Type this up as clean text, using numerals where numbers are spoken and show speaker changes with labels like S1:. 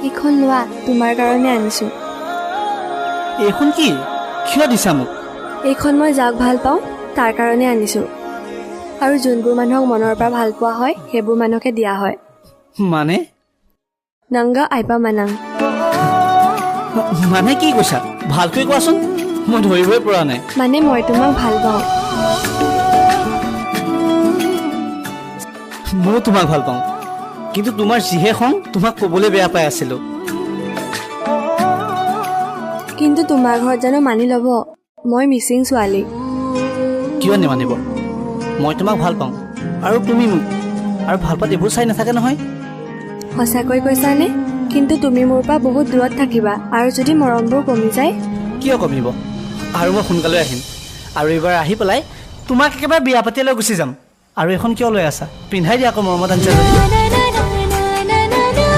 S1: এইখন লোৱা, তোমাৰ কাৰণে আনিছো।
S2: এইখন কি কিয় দিছা মোক?
S1: এইখন মই যাক ভাল পাওঁ তাৰ কাৰণে আনিছো। আৰু যোনবোৰ মানুহক মনৰ পৰা ভাল পোৱা হয় সেইবোৰ মানুহকে দিয়া হয়।
S2: মানে
S1: নংগা আইপা মানাং।
S2: মানে কি কৈছা? ভালকৈ কোৱাচোন, মই ধৰিবই পৰা নাই।
S1: মানে মই তোমাক ভাল পাওঁ।
S2: ময়ো তোমাক ভাল পাওঁ, কিন্তু তোমাৰ যিহে খং, তোমাক ক'বলৈ বেয়া পাই আছিলো।
S1: কিন্তু তোমাৰ ঘৰত জানো মানি ল'ব মই মিচিং ছোৱালী?
S2: কিয় নেমানিব? মই তোমাক ভাল পাওঁ আৰু তুমি মোক, আৰু ভাল পাত এইবোৰ চাই নাথাকে নহয়।
S1: সঁচাকৈ কৈছানে? কিন্তু তুমি মোৰ পৰা বহুত দূৰত থাকিবা, আৰু যদি মৰমবোৰ কমি যায়?
S2: কিয় কমিব? আৰু মই সোনকালে আহিম, আৰু এইবাৰ আহি পেলাই তোমাক একেবাৰে বিয়া পাতি লৈ গুচি যাম। আৰু এখন কিয় লৈ আছা? পিন্ধাই দিয়া আকৌ মৰমত আনিছা যদি।